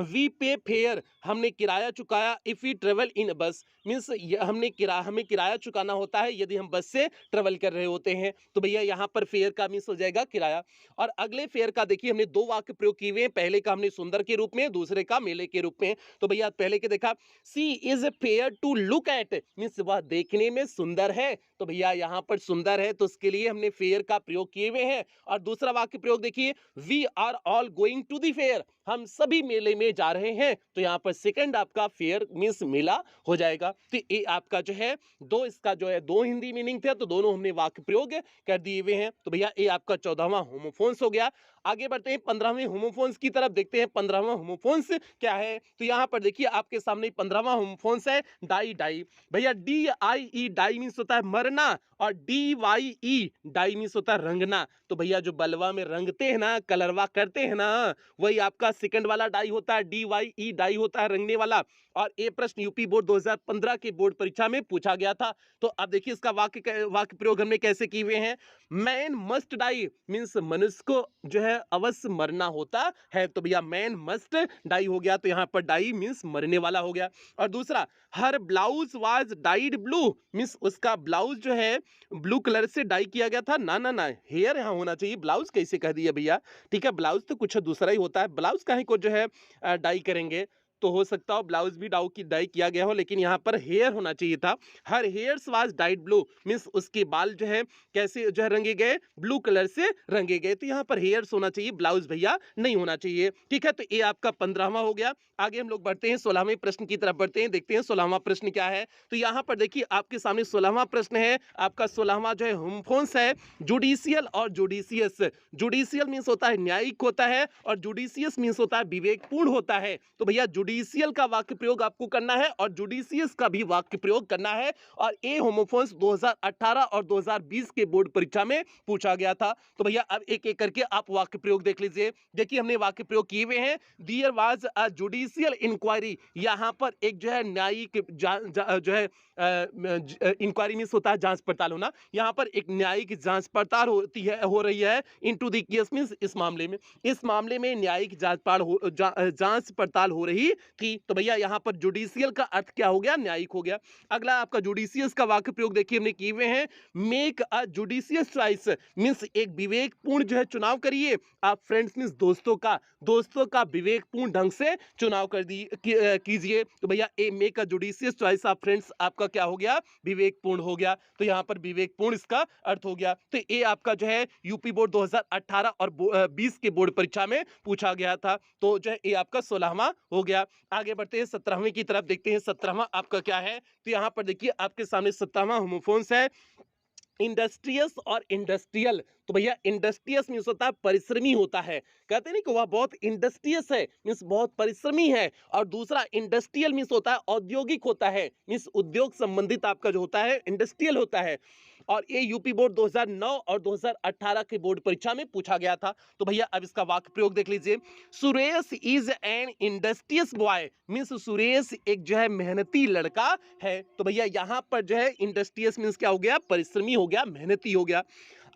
वी पे फेयर, हमने किराया चुकाया, इफ वी ट्रेवल इन बस, मीन्स हमें किराया चुकाना होता है यदि हम बस से ट्रेवल कर रहे होते हैं। तो भैया यहाँ पर फेयर का मीन्स हो जाएगा किराया। और अगले फेयर का देखिए हमने दो वाक्य प्रयोग किए हुए हैं, पहले का हमने सुंदर के रूप में, दूसरे का मेले के रूप में। तो भैया पहले के देखा, she is fair to look at, means वह देखने में सुंदर है। तो भैया यहाँ पर सुंदर है तो उसके लिए हमने फेयर का प्रयोग किए हुए हैं। और दूसरा वाक्य प्रयोग देखिए, we are all going to the fair, हम सभी मेले में जा रहे हैं। तो यहाँ पर सेकंड आपका फेयर मीन्स मेला हो जाएगा। तो ये आपका जो है इसका जो है दो हिंदी मीनिंग थे, तो दोनों हमने वाक्य प्रयोग कर दिए हुए हैं। तो भैया ये आपका 14वां होमोफोन्स हो गया। आगे बढ़ते हैं 15वें होमोफोन्स की तरफ, देखते हैं 15वां होमोफोन्स क्या है। तो यहाँ पर देखिए आपके सामने 15वां होमोफोन्स है डाई। डाई भैया DIE डाई मीन्स होता है मरना, और DYE डाई मीन्स होता है रंगना। तो भैया जो बलवा में रंगते हैं ना, कलरवा करते हैं ना, वही आपका सेकंड वाला डाई होता है, DYE डाई होता है रंगने वाला। और ये प्रश्न यूपी बोर्ड 2015 के बोर्ड परीक्षा में पूछा गया था। तो अब देखिए इसका वाक्य प्रयोग हमने कैसे किए हुए हैं, मैन मस्ट डाई मीन्स मनुष्य को जो है अवश्य मरना होता है। तो भैया मैन मस्ट डाई हो गया, तो यहाँ पर डाई मीन्स मरने वाला हो गया। और दूसरा, her blouse was dyed blue, means उसका ब्लाउज जो है ब्लू कलर से डाई किया गया था। ना ना ना, हेयर यहाँ होना चाहिए, ब्लाउज कैसे कह दिया भैया, ठीक है, ब्लाउज तो कुछ दूसरा ही होता है, ब्लाउज काहे को जो है डाई करेंगे, तो हो सकता हो ब्लाउज भी डाई किया गया हो, लेकिन यहाँ पर हेयर होना चाहिए था। Her hairs was dyed blue means उसके बाल जो है कैसे जो है रंगे गए, ब्लू कलर से रंगे गए। तो यहाँ पर हेयर्स होना चाहिए, ब्लाउज भैया नहीं होना चाहिए, ठीक है। तो ये आपका 15वां हो गया। आगे हम लोग बढ़ते हैं 16वें प्रश्न की तरफ बढ़ते हैं, देखते हैं 16वां प्रश्न क्या है। तो यहाँ पर देखिए आपके सामने 16वां प्रश्न है, आपका 16वां जो है होमोफोन्स है जुडिशियल और जुडिशियस। जुडिशियल मीन्स होता है न्यायिक होता है, और जुडिशियस मीन्स होता है विवेकपूर्ण होता है। तो भैया जुडिशियल का वाक्य प्रयोग आपको करना है और जुडिशियस का भी वाक्य प्रयोग करना है। और ये होमोफोन्स 2018 और 2020 के बोर्ड परीक्षा में पूछा गया था। तो भैया अब एक एक करके आप वाक्य प्रयोग देख लीजिए। देखिए हमने वाक्य प्रयोग किए हुए हैं, there was a judicial inquiry, यहाँ पर एक जो है न्यायिक जो है इंक्वायरी मीन्स होता है जांच पड़ताल होना, यहाँ पर एक न्यायिक जांच पड़ताल हो रही है इनटू द केस मीन्स इस मामले में न्यायिक जांच पड़ताल हो रही थी। तो भैया यहाँ पर जुडिशियल का अर्थ क्या हो गया? न्यायिक हो गया। अगला आपका जुडिशियस का वाक्य प्रयोग देखिए हमने किए हुए हैं। Make a judicious choice means एक विवेकपूर्ण जो है चुनाव करिए। आप फ्रेंड्स मीन्स दोस्तों का विवेकपूर्ण ढंग से चुनाव कीजिए। तो भैया ए मेक अ जुडिशियस चॉइस आप फ्रेंड्स आपका क्या हो गया? विवेकपूर्ण हो गया। तो यहाँ पर विवेकपूर्ण इसका अर्थ हो गया। तो ये आपका जो है यूपी बोर्ड 2018 और 20 के बोर्ड परीक्षा में पूछा गया था। तो जो है ये आपका 16वां हो गया। आगे बढ़ते हैं 17वें की तरफ, देखते हैं 17वां आपका क्या है। तो यहाँ पर देखिए आपके सामने 17वां होमोफोन्स है, इंडस्ट्रियस और इंडस्ट्रियल। तो भैया इंडस्ट्रियस मीन्स होता है परिश्रमी होता है, कहते नहीं कि वह बहुत इंडस्ट्रियस है मीन्स बहुत परिश्रमी है। और दूसरा इंडस्ट्रियल मीन्स होता है औद्योगिक होता है, मीन्स उद्योग संबंधित आपका जो होता है इंडस्ट्रियल होता है। और ये यूपी बोर्ड 2009 और 2018 के बोर्ड परीक्षा में पूछा गया था। तो भैया अब इसका वाक्य प्रयोग देख लीजिए। Suresh is an industrious boy means Suresh एक जो है मेहनती लड़का है। तो भैया यहाँ पर जो है इंडस्ट्रियस मीन्स क्या हो गया? परिश्रमी हो गया, मेहनती हो गया।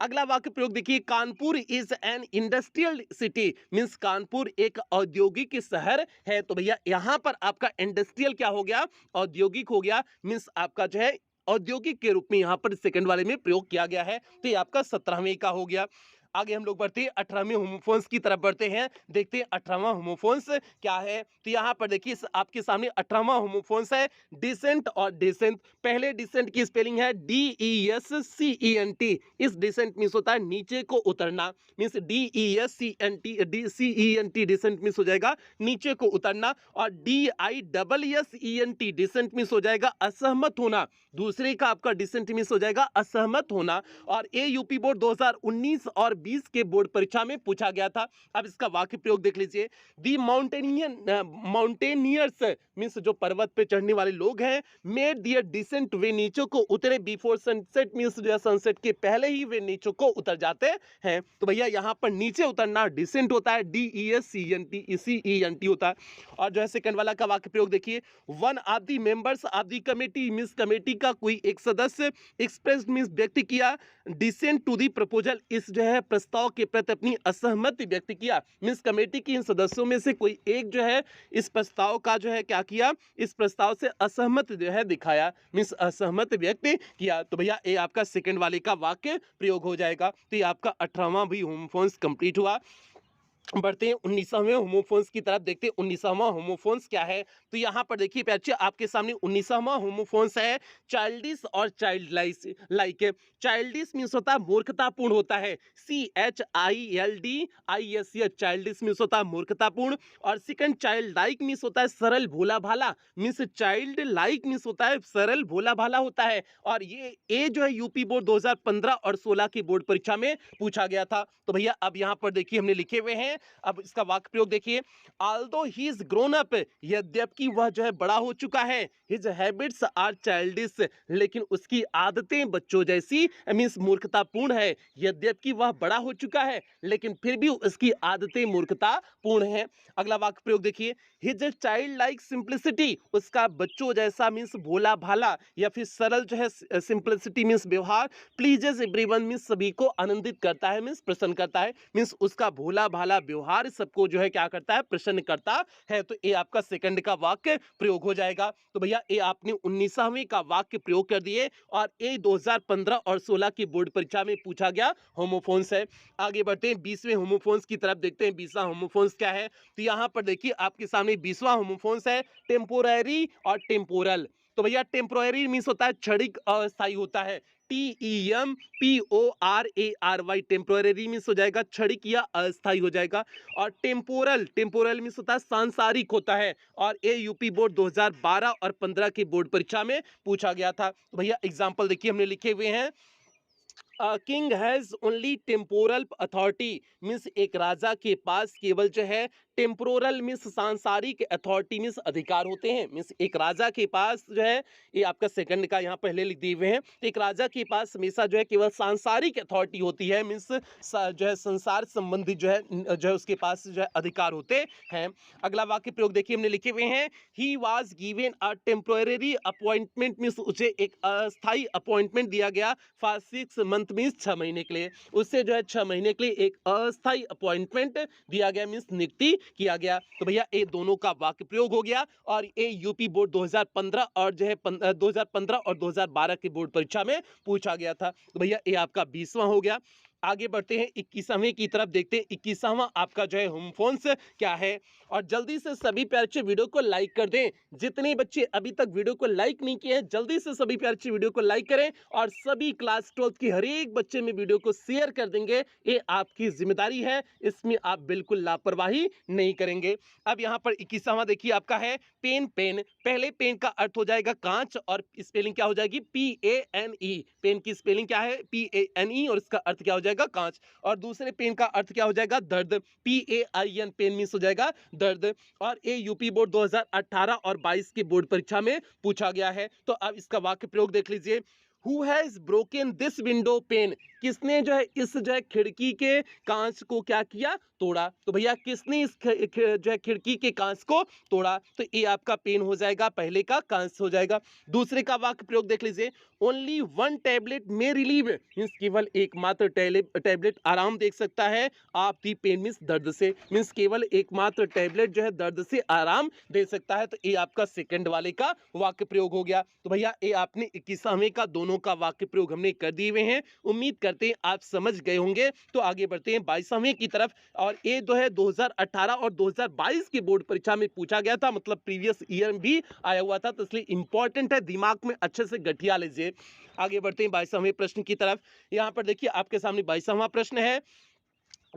अगला वाक्य प्रयोग देखिए। Kanpur is an industrial city means Kanpur एक औद्योगिक शहर है। तो भैया यहाँ पर आपका इंडस्ट्रियल क्या हो गया? औद्योगिक हो गया, मीन्स आपका जो है औद्योगिक के रूप में यहाँ पर सेकंड वाले में प्रयोग किया गया है। तो ये आपका 17वें का हो गया। आगे हम लोग बढ़ते हैं 18वें होमोफोन्स की तरफ बढ़ते हैं, देखते हैं 18वां होमोफोन्स क्या है। तो यहाँ पर देखिए आपके सामने 18वां होमोफोन्स है डिसेंट और डिसेंट। पहले डिसेंट की स्पेलिंग है DESCENT। इस डिसेंट मीन्स होता है नीचे को उतरना, मीन्स DESCENT डिसेंट मीन्स हो जाएगा नीचे को उतरना। और DISSENT डिसेंट मीन्स हो जाएगा असहमत होना, दूसरे का आपका डिसेंट मीन्स हो जाएगा असहमत होना। और ये यूपी बोर्ड 2019 और 20 के बोर्ड परीक्षा में पूछा गया था। अब इसका वाक्य प्रयोग देख लीजिए। दी माउंटेनियर्स मीन्स जो पर्वत पे चढ़ने वाले लोग हैं, मेड दियर डिसेंट वे नीचे को उतरे बिफोर सनसेट मीन्स जो है सनसेट के पहले ही वे नीचे को उतर जाते हैं। तो भैया यहाँ पर नीचे उतरना डिसेंट होता है, DESCENT होता है। और जो है सेकंड वाला का वाक्य प्रयोग देखिए। One of the members of the committee means committee का कोई एक सदस्य एक्सप्रेस मीन्स व्यक्त किया डिसेंट टू दी प्रपोजल, इस जो है प्रस्ताव के प्रति अपनी असहमति व्यक्त किया। मीन्स कमेटी के इन सदस्यों में से कोई एक जो है इस प्रस्ताव का जो है क्या किया? इस प्रस्ताव से असहमत जो है दिखाया, मीन्स असहमत व्यक्त किया। तो भैया ये आपका सेकंड वाले का वाक्य प्रयोग हो जाएगा। तो ये आपका 18वां भी होमोफोन्स कंप्लीट हुआ। बढ़ते हैं 19वें होमोफोन्स की तरफ, देखते हैं 19वां होमोफोन्स क्या है। तो यहाँ पर देखिए बच्चे आपके सामने 19वां होमोफोन्स है चाइल्डिश और चाइल्ड लाइक। चाइल्डिश मीन्स होता है मूर्खतापूर्ण होता है, CHILDISH चाइल्डिश मीन्स होता है मूर्खतापूर्ण। और सेकंड चाइल्ड लाइक मीन्स होता है सरल भोला भाला, मीन्स चाइल्ड लाइक मीन्स होता है सरल भोला भाला होता है। और ये जो है यूपी बोर्ड 2015 और 16 की बोर्ड परीक्षा में पूछा गया था। तो भैया अब यहाँ पर देखिए हमने लिखे हुए हैं। अब इसका वाक्य प्रयोग देखिए। Although he is grown up यद्यपि वह जो है बड़ा हो चुका है, हिज हैबिट्स आर चाइल्डिश लेकिन उसकी आदतें बच्चों जैसी मीन्स मूर्खतापूर्ण है। यद्यपि वह बड़ा हो चुका है लेकिन फिर भी उसकी आदतें मूर्खतापूर्ण है। अगला वाक्य प्रयोग देखिए। हिज चाइल्ड लाइक सिंप्लिसिटी, उसका बच्चों जैसा मीन्स भोला भाला या फिर सरल जो है सिंप्लिसिटी मीन्स व्यवहार प्लीजेस एवरीवन मीन्स सभी को आनंदित करता है, मीन्स प्रसन्न करता है, मीन्स उसका भोला भाला व्यवहार सबको जो है क्या करता है? प्रसन्न करता है। तो ये आपका सेकंड का वाक्य प्रयोग हो जाएगा। तो भैया ये आपने 19वें का वाक्य प्रयोग कर दिए और ये 2015 और 16 की बोर्ड परीक्षा में पूछा गया होमोफोन्स है। आगे बढ़ते हैं 20वें होमोफोन्स की तरफ, देखते हैं 20वां होमोफोन्स क्या है। तो यहाँ पर देखिए आपके सामने 20वां होमोफोन्स है टेम्पोररी और टेम्पोरल। तो भैया टेम्पोररी मीन्स होता है क्षणिक अस्थायी होता है, TEMPORARY टेम्पोररी मीन्स हो जाएगा क्षणिक या अस्थायी हो जाएगा। और टेम्पोरल मीन्स होता है सांसारिक होता है। और ये यूपी बोर्ड 2012 और 15 की बोर्ड परीक्षा में पूछा गया था। तो भैया एग्जाम्पल देखिए हमने लिखे हुए हैं। King has only temporal authority means एक राजा के पास केवल जो है टेम्पोरल मीन्स सांसारिक अथॉरिटी मीन्स अधिकार होते हैं। मीन्स एक राजा के पास जो है, ये आपका सेकंड का यहाँ पहले लिख दिए हुए हैं, एक राजा के पास हमेशा जो है केवल सांसारिक अथॉरिटी होती है, मीन्स जो है संसार संबंधी जो है उसके पास जो है अधिकार होते हैं। अगला वाक्य प्रयोग देखिए हमने लिखे हुए हैं। He was given a temporary appointment means उसे एक अस्थायी अपॉइंटमेंट दिया गया फॉर 6 मंथ मीन्स 6 महीने के लिए, उससे जो है 6 महीने के लिए एक अस्थायी अपॉइंटमेंट दिया गया मीन्स नियुक्ति किया गया। तो भैया ये दोनों का वाक्य प्रयोग हो गया और ये यूपी बोर्ड 2015 और जो है 2015 और 2012 की बोर्ड परीक्षा में पूछा गया था। तो भैया ये आपका 20वां हो गया। आगे बढ़ते हैं 21वें की तरफ, देखते हैं 21वां आपका जो है होम फोन्स क्या है। और जल्दी से सभी प्यारे बच्चे वीडियो को लाइक कर दें। जितने बच्चे अभी तक वीडियो को लाइक नहीं किए हैं जल्दी से सभी प्यारे बच्चे वीडियो को लाइक करें और सभी क्लास 12 की हर एक बच्चे में वीडियो को शेयर कर देंगे। ये आपकी जिम्मेदारी है, इसमें आप बिल्कुल लापरवाही नहीं करेंगे। अब यहाँ पर 21वां देखिए आपका है पेन। पेन, पहले पेन का अर्थ हो जाएगा कांच और स्पेलिंग क्या हो जाएगी PANE। पेन की स्पेलिंग क्या है PANE और इसका अर्थ क्या हो जाएगा कांच। और दूसरे पेन का अर्थ क्या हो जाएगा दर्द, PAIN। पेन मीन्स हो जाएगा दर्द। और ये यूपी बोर्ड 2018 और 22 की बोर्ड परीक्षा में पूछा गया है। तो अब इसका वाक्य प्रयोग देख लीजिए। Who has broken this window pane? किसने जो है इस जो है खिड़की के कांच को क्या किया तोड़ा। तो भैया किसने इस जो है खिड़की के कांच को तोड़ा, तो ये आपका पेन हो जाएगा, पहले का कांच हो जाएगा। दूसरे का वाक्य प्रयोग देख लीजिए। ओनली वन टैबलेट में रिलीव, मीन्स केवल एकमात्र टैबलेट आराम देख सकता है आप दी पेन मीन्स दर्द से, मीन्स केवल एकमात्र टैबलेट जो है दर्द से आराम दे सकता है। तो ये आपका सेकंड वाले का वाक्य प्रयोग हो गया। तो भैया ये आपने 21वें का दोनों का वाक्य प्रयोग हमने कर दिए हुए हैं, उम्मीद करते हैं आप समझ गए होंगे। तो आगे बढ़ते हैं 22वें की तरफ। और ये जो है 2018 और 2022 की बोर्ड परीक्षा में पूछा गया था, मतलब प्रीवियस ईयर में भी आया हुआ था, तो इसलिए इंपॉर्टेंट है, दिमाग में अच्छे से गठिया लीजिए। आगे बढ़ते हैं 22वें प्रश्न की तरफ। यहां पर देखिए आपके सामने 22वां प्रश्न है।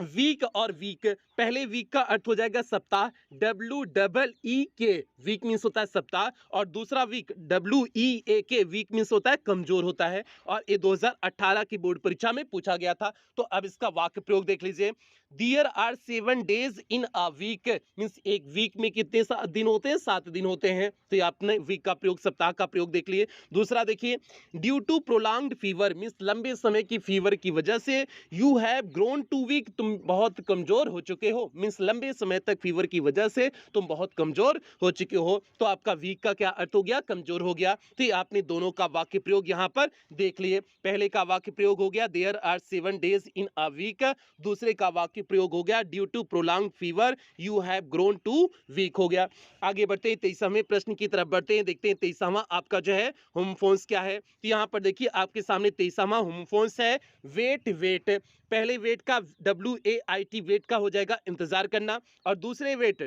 वीक और वीक, पहले वीक का अर्थ हो जाएगा सप्ताह, WEEK, वीक मीन्स होता है सप्ताह। और दूसरा वीक WEAK, वीक मीन्स होता है कमजोर होता है। और ये 2018 की बोर्ड परीक्षा में पूछा गया था। तो अब इसका वाक्य प्रयोग देख लीजिए। There are 7 days in a week, means एक वीक में कितने दिन होते हैं 7 दिन होते हैं। तो ये आपने वीक का प्रयोग सप्ताह का प्रयोग देख लिए। दूसरा देखिए due to prolonged fever, means लंबे समय की फीवर की वजह से you have grown too weak, तुम बहुत कमजोर हो चुके हो, मीन्स लंबे समय तक फीवर की वजह से तुम बहुत कमजोर हो चुके हो। तो आपका वीक का क्या अर्थ हो गया कमजोर हो गया। तो ये आपने दोनों का वाक्य प्रयोग यहां पर देख लिए। पहले का वाक्य प्रयोग हो गया there are 7 days in a week, दूसरे का वाक्य प्रयोग हो गया due to prolonged fever you have grown too weak हो गया। आगे बढ़ते हैं 23वें प्रश्न की तरफ बढ़ते हैं, देखते हैं 23वां आपका जो है होमोफोन्स क्या है। तो यहाँ पर देखिए आपके सामने 23वां होमोफोन्स है वेट। वेट, पहले वेट का WAIT वेट का हो जाएगा इंतजार करना। और दूसरे वेट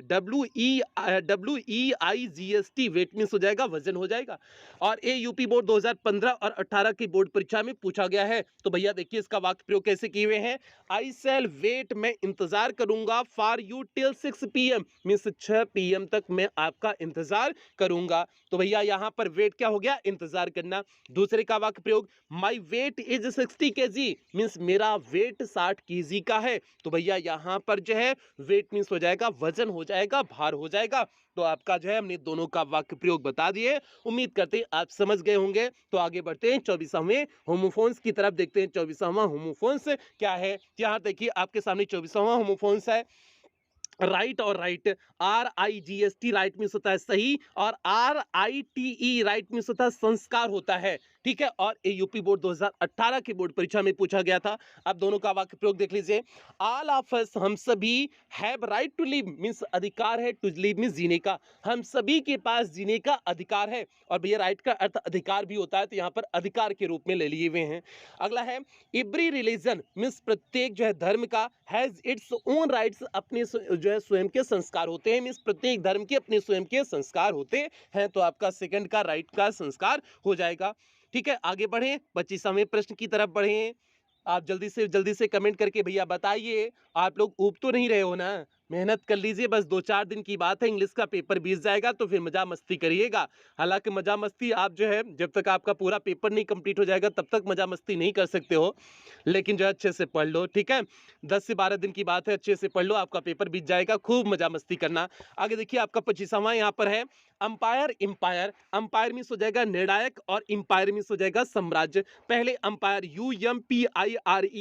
WEIGST वेट मीन्स हो जाएगा वजन हो जाएगा। और ये यूपी बोर्ड 2015 और 18 की बोर्ड परीक्षा में पूछा गया है। तो भैया देखिए इसका वाक्य प्रयोग कैसे किए हुए हैं। आई शैल वेट, मैं इंतजार करूंगा, for you till 6 PM, means 6 PM तक मैं आपका इंतजार करूंगा। तो भैया यहाँ पर वेट क्या हो गया इंतजार करना। दूसरे का वाक्य प्रयोग my weight is 60 kg, means मेरा वेट 60 kg का है। तो भैया यहाँ पर जो है वेट मीन्स हो जाएगा वजन हो जाएगा, भार हो जाएगा। तो आपका जो है हमने दोनों का वाक्य प्रयोग बता दिए, उम्मीद करते हैं आप समझ गए होंगे। तो आगे बढ़ते हैं 24वें होमोफोन्स की तरफ, देखते हैं 24वां होमोफोन्स क्या है। यहाँ देखिए आपके सामने 24वां होमोफोन्स है राइट। और राइट RIGST राइट मीन्स होता है सही, और RITE राइट मीन्स होता है संस्कार होता है, ठीक है। और ये यूपी बोर्ड 2018 की बोर्ड परीक्षा में पूछा गया था। अब दोनों का वाक्य प्रयोग देख लीजिए। ऑल ऑफ अस, हम सभी, have right to live, means अधिकार है, टू लिव मीन्स जीने का, हम सभी के पास जीने का अधिकार है। और भैया राइट का अर्थ अधिकार भी होता है, तो यहाँ पर अधिकार के रूप में ले लिए हुए हैं। अगला है एवरी रिलीजन, मीन्स प्रत्येक जो है धर्म का, हैज इट्स ओन राइट्स, अपने जो है स्वयं के संस्कार होते हैं, मीन्स प्रत्येक धर्म के अपने स्वयं के संस्कार होते हैं। तो आपका सेकंड का राइट का संस्कार हो जाएगा, ठीक है। आगे बढ़े 25वें प्रश्न की तरफ बढ़े। आप जल्दी से कमेंट करके भैया बताइए, आप लोग ऊब तो नहीं रहे हो ना, मेहनत कर लीजिए, बस 2-4 दिन की बात है, इंग्लिश का पेपर बीत जाएगा, तो फिर मजा मस्ती करिएगा। हालांकि मजा मस्ती आप जो है जब तक आपका पूरा पेपर नहीं कंप्लीट हो जाएगा तब तक मजा मस्ती नहीं कर सकते हो, लेकिन जो है अच्छे से पढ़ लो, ठीक है। 10 से 12 दिन की बात है, अच्छे से पढ़ लो, आपका पेपर बीत जाएगा, खूब मजा मस्ती करना। आगे देखिए आपका 25वां यहाँ पर है अंपायर। इंपायर, अंपायर मीन्स हो जाएगा निर्णायक और इंपायर मीन्स हो जाएगा साम्राज्य। पहले अंपायर UMPIRE,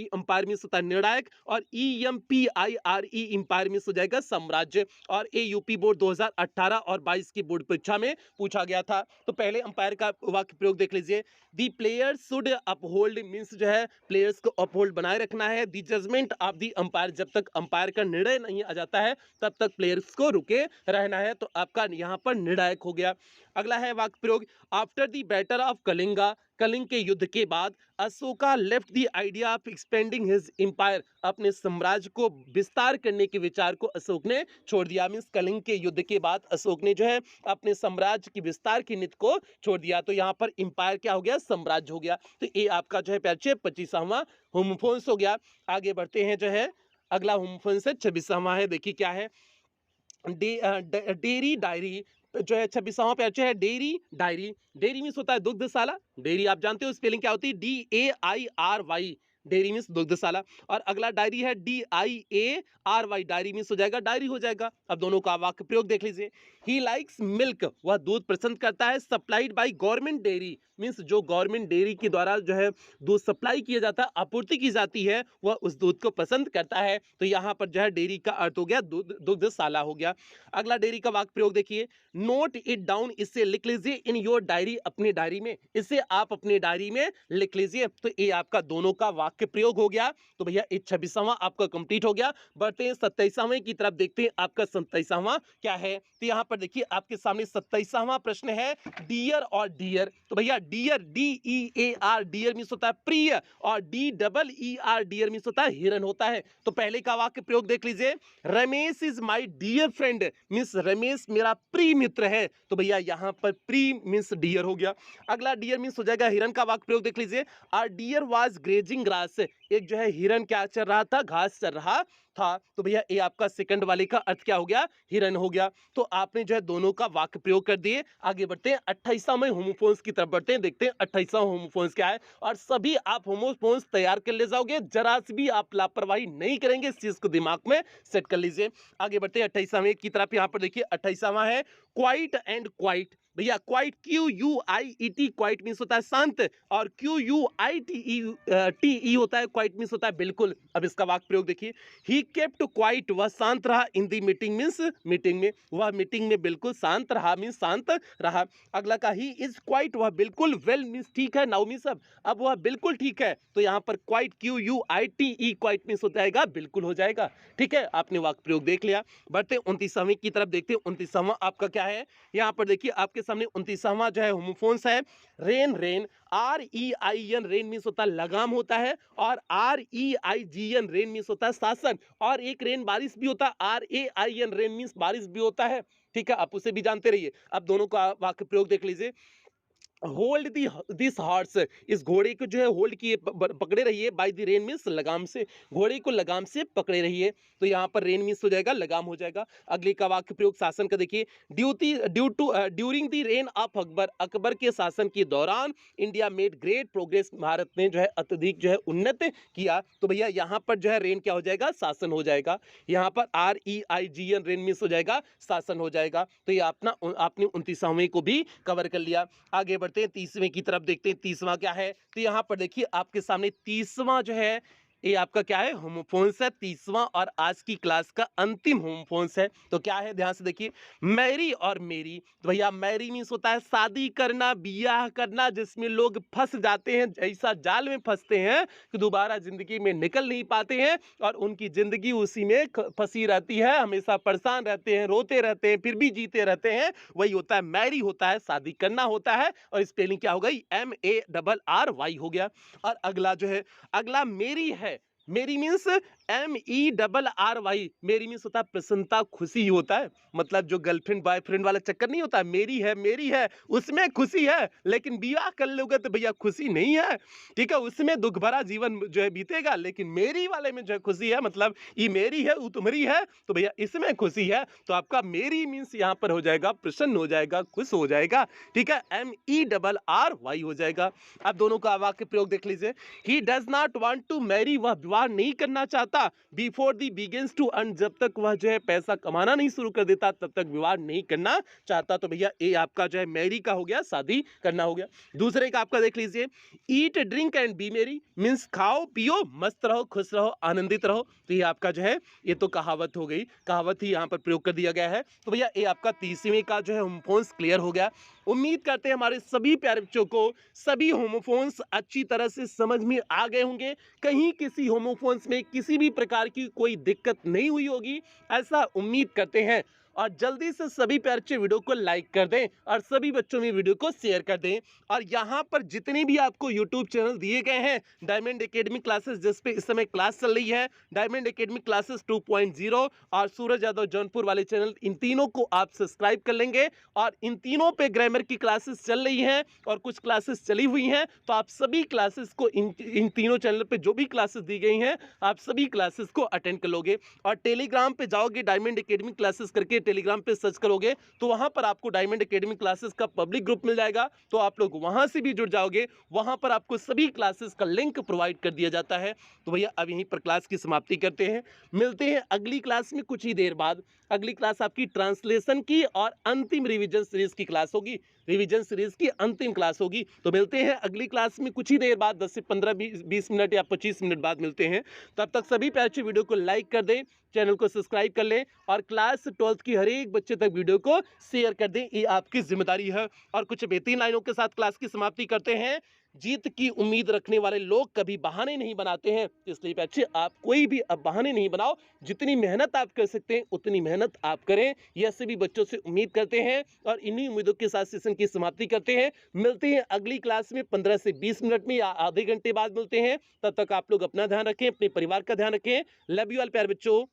अंपायर मीन्स होता है निर्णायक, और EMPIRE इंपायर मीन्स हो हो जाएगा साम्राज्य। और ये यूपी बोर्ड 2018 और 22 की बोर्ड परीक्षा में पूछा गया था। तो पहले अंपायर का वाक्य प्रयोग देख लीजिए। दी प्लेयर शुड अपहोल्ड मींस जो है प्लेयर्स को अपहोल्ड बनाए रखना है। दी जजमेंट ऑफ दी अंपायर, जब तक अंपायर का निर्णय नहीं आ जाता है तब तक प्लेयर्स को रुके रहना है। तो आपका यहाँ पर निर्णायक हो गया। अगला है वाक्य प्रयोग। After the battle of Kalinga, Kalinga के युद्ध के बाद Ashoka left the idea of expanding his empire, अपने साम्राज्य को विस्तार करने के विचार को अशोक ने छोड़ दिया। मींस कलिंग के युद्ध के बाद अशोक ने जो है अपने साम्राज्य की विस्तार की नीति को छोड़ दिया। तो यहाँ पर एम्पायर क्या हो गया, साम्राज्य हो गया। तो ये आपका जो है प्यारे 25वां होमोफोन्स हो गया। आगे बढ़ते हैं जो है अगला होमोफोन्स है 26वां है। देखिए क्या है, डेयरी डायरी जो है 26वां पे है डेयरी डायरी। डेयरी मीन्स होता है दुग्धशाला। डेयरी आप जानते हो स्पेलिंग क्या होती है, DAIRY। डेयरी मीन्स दुग्धशाला। और अगला डायरी है DIARY, डायरी मीन्स हो जाएगा डायरी हो जाएगा। अब दोनों का वाक्य प्रयोग देख लीजिए। ही लाइक्स मिल्क, वह दूध पसंद करता है। Supplied by government dairy means जो गवर्नमेंट डेयरी के द्वारा जो है दूध सप्लाई किया जाता है, आपूर्ति की जाती है, वह उस दूध को पसंद करता है। तो यहाँ पर जो है डेयरी का अर्थ हो गया दुग्धशाला हो गया। अगला डेयरी का वाक्य प्रयोग देखिए। नोट इट डाउन, इसे लिख लीजिए। इन योर डायरी, अपनी डायरी में, इसे आप अपनी डायरी में लिख लीजिए। तो ये आपका दोनों का वाक्य प्रयोग हो गया। तो भैया ये 26वां आपका कंप्लीट हो गया। बढ़ते हैं 27वें की तरफ, देखते हैं आपका 27वां क्या है। तो यहाँ पर देखिए आपके सामने 27वां प्रश्न है डियर और डियर। तो भैया डियर DEAR, डियर मीन्स होता है प्रिय, और DEER डियर मीन्स होता है हिरन होता है। तो पहले का वाक्य प्रयोग देख लीजिए। Ramesh is my dear friend means Ramesh मेरा प्रिय मित्र है। तो भैया यहाँ पर प्रिय मीन्स डियर हो गया। अगला डियर मीन्स हो जाएगा हिरन का वाक्य प्रयोग देख लीजिए। Our deer was grazing grass, एक जो है हिरन क्या चल रहा था, घास चल रहा था। तो भैया ये आपका सेकंड वाले का अर्थ क्या हो गया, हिरन हो गया। तो आपने जो है दोनों का वाक्य प्रयोग कर दिए। आगे बढ़ते हैं 28वां होमोफोन्स की तरफ बढ़ते हैं, देखते हैं 28वां होमोफोन्स क्या है। और सभी आप होमोफोन्स तैयार कर ले जाओगे, जरा सी भी आप लापरवाही नहीं करेंगे, इस चीज को दिमाग में सेट कर लीजिए। आगे बढ़ते हैं 28वें की तरफ। यहाँ पर देखिए 28वां है क्वाइट एंड क्वाइट। भैया क्वाइट QUIET, क्वाइट मीन्स होता है शांत, और QUITE होता है क्वाइट मीन्स होता है बिल्कुल। अब इसका वाक्य प्रयोग देखिए। ही केप्ट क्वाइट, वह शांत रहा। इन दी मीटिंग मीन्स मीटिंग में, वह मीटिंग में बिल्कुल शांत रहा मीन्स शांत रहा। अगला का ही इज क्वाइट, वह बिल्कुल वेल मीन्स ठीक है, नाउ मीन्स अब वह बिल्कुल ठीक है। तो यहाँ पर क्वाइट QUITE क्वाइट मीन्स हो जाएगा बिल्कुल हो जाएगा। ठीक है, आपने वाक्य प्रयोग देख लिया। बढ़ते 29वें की तरफ देखते हैं। 29वां आपका क्या है, यहाँ पर देखिए आपके सामने 29वां जो है होमोफोन्स है rain. Rain REIN, rain means होता है लगाम होता है, और REIGN रेन मीन्स होता है शासन, और एक रेन बारिश भी होता है, RAIN रेन मीन्स बारिश भी होता है। ठीक है, आप उसे भी जानते रहिए। अब दोनों का वाक्य प्रयोग देख लीजिए। होल्ड दिस हॉर्स, इस घोड़े को जो है होल्ड किए पकड़े रहिए। बाय द रेन मीन्स लगाम से, घोड़े को लगाम से पकड़े रहिए। तो यहाँ पर रेन मीन्स हो जाएगा लगाम हो जाएगा। अगले का वाक्य प्रयोग शासन का देखिए। During the rain of Akbar, Akbar के शासन के दौरान India made great progress, Bharat ने जो है अत्यधिक जो है उन्नत किया। तो भैया यहाँ पर जो है रेन क्या हो जाएगा, शासन हो जाएगा। यहाँ पर REIGN रेन मीन्स हो जाएगा शासन हो जाएगा। तो ये आपने 29वें को भी कवर कर लिया। आगे बढ़ते हैं 30वें की तरफ, देखते हैं 30वां क्या है। तो यहाँ पर देखिए आपके सामने 30वां जो है ये आपका क्या है, होमोफोन्स है 30वां, और आज की क्लास का अंतिम होमोफोन्स है। तो क्या है, ध्यान से देखिए। मैरी और मेरी। तो भैया मैरी मीन्स होता है शादी करना, बियाह करना, जिसमें लोग फंस जाते हैं, ऐसा जाल में फंसते हैं कि दोबारा जिंदगी में निकल नहीं पाते हैं, और उनकी जिंदगी उसी में फंसी रहती है, हमेशा परेशान रहते हैं, रोते रहते हैं, फिर भी जीते रहते हैं। वही होता है मैरी होता है, शादी करना होता है। और स्पेलिंग क्या हो गई, MARRY हो गया। और अगला जो है, अगला मेरी है। मेरी मीन्स MERRY, मेरी मीन्स होता है प्रसन्नता, खुशी होता है। मतलब जो गर्लफ्रेंड बॉयफ्रेंड वाला चक्कर नहीं होता, मेरी है उसमें खुशी है, लेकिन विवाह कर लोगे तो भैया खुशी नहीं है। ठीक है, उसमें दुख भरा जीवन जो है बीतेगा, लेकिन मेरी वाले में जो है खुशी है, मतलब ये मेरी है वो तुम्हारी है, तो भैया इसमें खुशी है। तो आपका मेरी मीन्स यहाँ पर हो जाएगा प्रसन्न हो जाएगा, खुश हो जाएगा। ठीक है, MERRY हो जाएगा। अब दोनों का वाक्य प्रयोग देख लीजिए। He does not want to marry, वह विवाह नहीं करना चाहता चाहता before the begins to earn, जब तक वह जो है पैसा कमाना नहीं शुरू कर देता तब तक विवाह नहीं करना चाहता। तो भैया ए आपका जो है मैरी का हो गया, शादी करना हो गया। दूसरे का आपका देख लीजिए, ईट ड्रिंक एंड बी मेरी, मीन्स खाओ पियो मस्त रहो खुश रहो आनंदित रहो। तो ये आपका जो है ये तो कहावत हो गई, कहावत ही यहाँ पर प्रयोग कर दिया गया है। तो भैया ये आपका 30वें का जो है होमोफोन्स क्लियर हो गया। उम्मीद करते हैं हमारे सभी प्यारे बच्चों को सभी होमोफोन्स अच्छी तरह से समझ में आ गए होंगे, कहीं किसी होमोफोन्स में किसी भी प्रकार की कोई दिक्कत नहीं हुई होगी, ऐसा उम्मीद करते हैं। और जल्दी से सभी प्यारे बच्चे वीडियो को लाइक कर दें और सभी बच्चों में वीडियो को शेयर कर दें। और यहाँ पर जितने भी आपको यूट्यूब चैनल दिए गए हैं डायमंड एकेडमी क्लासेस, जिस पे इस समय क्लास चल रही है, डायमंड एकेडमी क्लासेस 2.0 और सूरज यादव जौनपुर वाले चैनल, इन तीनों को आप सब्सक्राइब कर लेंगे। और इन तीनों पे ग्रामर की क्लासेस चल रही हैं और कुछ क्लासेस चली हुई हैं, तो आप सभी क्लासेस को इन तीनों चैनल पे जो भी क्लासेस दी गई हैं आप सभी क्लासेस को अटेंड कर लोगे। और टेलीग्राम पे जाओगे, डायमंड एकेडमी क्लासेस करके टेलीग्राम पे सर्च करोगे तो वहां पर आपको डायमंड एकेडमी क्लासेस का पब्लिक ग्रुप मिल जाएगा, तो आप लोग वहां से भी जुड़ जाओगे। वहां पर आपको सभी क्लासेस का लिंक प्रोवाइड कर दिया जाता है। तो भैया अब यहीं पर क्लास की समाप्ति करते हैं, मिलते हैं अगली क्लास में कुछ ही देर बाद। अगली क्लास आपकी ट्रांसलेशन की और अंतिम रिवीजन सीरीज की क्लास होगी, रिवीजन सीरीज की अंतिम क्लास होगी। तो मिलते हैं अगली क्लास में कुछ ही देर बाद, 10 से 15 20 मिनट या 25 मिनट बाद मिलते हैं। तब तक सभी प्यारे वीडियो को लाइक कर दें, चैनल को सब्सक्राइब कर लें और क्लास 12th की हर एक बच्चे तक वीडियो को शेयर कर दें, ये आपकी जिम्मेदारी है। और कुछ बेहतरीन लाइनों के साथ क्लास की समाप्ति करते हैं। जीत की उम्मीद रखने वाले लोग कभी बहाने नहीं बनाते हैं, इसलिए बच्चे आप कोई भी अब बहाने नहीं बनाओ, जितनी मेहनत आप कर सकते हैं उतनी मेहनत आप करें, यह सभी बच्चों से उम्मीद करते हैं। और इन्हीं उम्मीदों के साथ सेशन की समाप्ति करते हैं। मिलते हैं अगली क्लास में 15 से 20 मिनट में या आधे घंटे बाद मिलते हैं। तब तक आप लोग अपना ध्यान रखें, अपने परिवार का ध्यान रखें। लव यू ऑल प्यारे बच्चों।